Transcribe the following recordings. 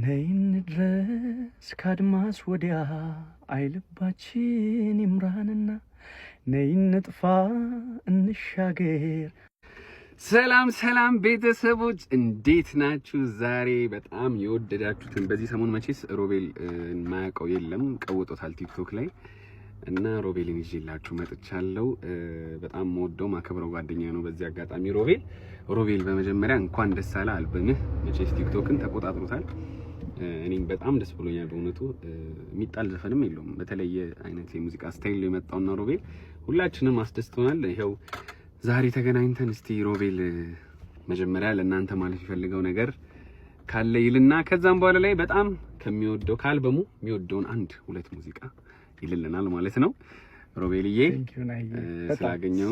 ነይን ድረስ ካድማስ ወዲያ አይልባችን ይምራንና ነይን ጥፋ እንሻገር። ሰላም ሰላም ቤተሰቦች እንዴት ናችሁ? ዛሬ በጣም የወደዳችሁትን በዚህ ሰሞን መቼስ ሮቤል ማያውቀው የለም ቀውጦታል ቲክቶክ ላይ እና ሮቤልን ይዤላችሁ መጥቻለሁ። በጣም ወደው ማከብረው ጓደኛዬ ነው። በዚህ አጋጣሚ ሮቤል በመጀመሪያ እንኳን ደስ አለ አልበምህ መቼስ ቲክቶክን ተቆጣጥሮታል። እኔም በጣም ደስ ብሎኛል በእውነቱ። የሚጣል ዘፈንም የለውም በተለየ አይነት የሙዚቃ ስታይል የመጣውና ሮቤል ሁላችንም አስደስቶናል። ይሄው ዛሬ ተገናኝተን እስቲ ሮቤል መጀመሪያ ለእናንተ ማለት ይፈልገው ነገር ካለ ይልና ከዛም በኋላ ላይ በጣም ከሚወደው ከአልበሙ የሚወደውን አንድ ሁለት ሙዚቃ ይልልናል ማለት ነው። ሮቤልዬ ስላገኘው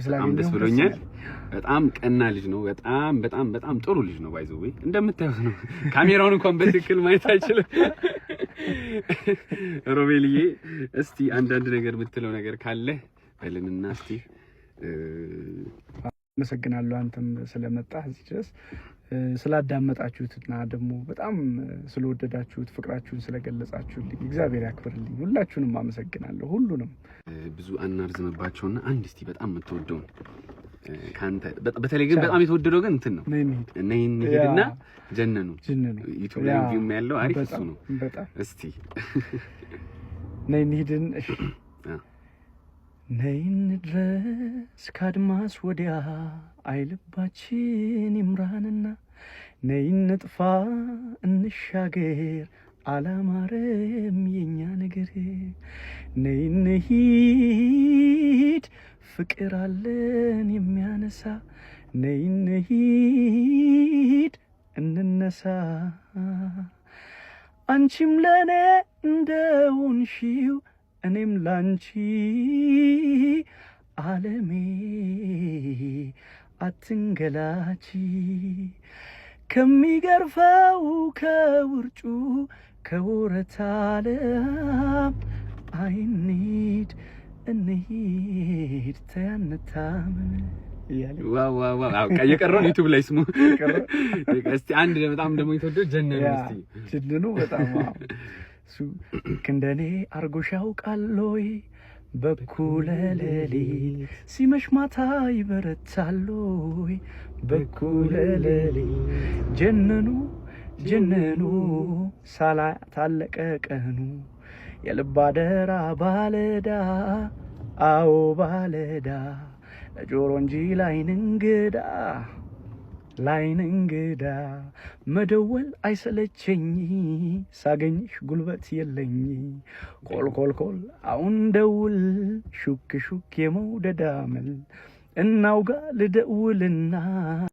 በጣም ደስ ብሎኛል። በጣም ቀና ልጅ ነው። በጣም ጥሩ ልጅ ነው። ባይዘው እንደምታዩት ነው። ካሜራውን እንኳን በትክክል ማየት አይችልም። ሮቤልዬ እስቲ አንዳንድ ነገር የምትለው ነገር ካለ በልንና እስቲ። አመሰግናለሁ አንተም ስለመጣህ እዚህ ድረስ ስላዳመጣችሁትና ደግሞ በጣም ስለወደዳችሁት ፍቅራችሁን ስለገለጻችሁልኝ እግዚአብሔር ያክብርልኝ። ሁላችሁንም አመሰግናለሁ። ሁሉንም ብዙ አናርዝምባቸውና አንድ እስቲ በጣም የምትወደው ካንተ በተለይ ግን በጣም የተወደደው ግን እንትን ነው ነይን ሂድና ጀነኑ ዩቲዩብ ላይ ቪውም ያለው አሪፍ እሱ ነው። በጣም እስቲ ነይን ሂድን እሺ ነይን ድረስ ካድማስ ወዲያ አይልባችን ይምራንና ነይን ጥፋ እንሻገር አላማረም የኛ ነገር ነይን ሂድ ፍቅር አለን የሚያነሳ ነይን ሂድ እንነሳ አንቺም ለኔ እንደሆንሽው እኔም ላንቺ ዓለሜ አትንገላቺ ከሚገርፈው ከውርጩ ከወረት ዓለም አይንሂድ እንሂድ ተያንታምን ዋው የቀረውን ዩቲዩብ ላይ ስሙ። እስቲ አንድ በጣም ደግሞ የተወደው ጀነኑ እስቲ ጀነኑ በጣም ሱ ክንደኔ አርጎሽ ያውቃሎይ በኩለ ሌሊት ሲመሽ ማታ ይበረታሎይ በኩለ ሌሊት ጀነኑ ሳላ ታለቀ ቀኑ የልብ አደራ ባለዳ አዎ ባለዳ ለጆሮ እንጂ ላይን እንግዳ መደወል አይሰለቸኝ ሳገኝሽ ጉልበት የለኝ ኮልኮልኮል አሁን ደውል ሹክ የመውደድ አመል እናውጋ ልደውልና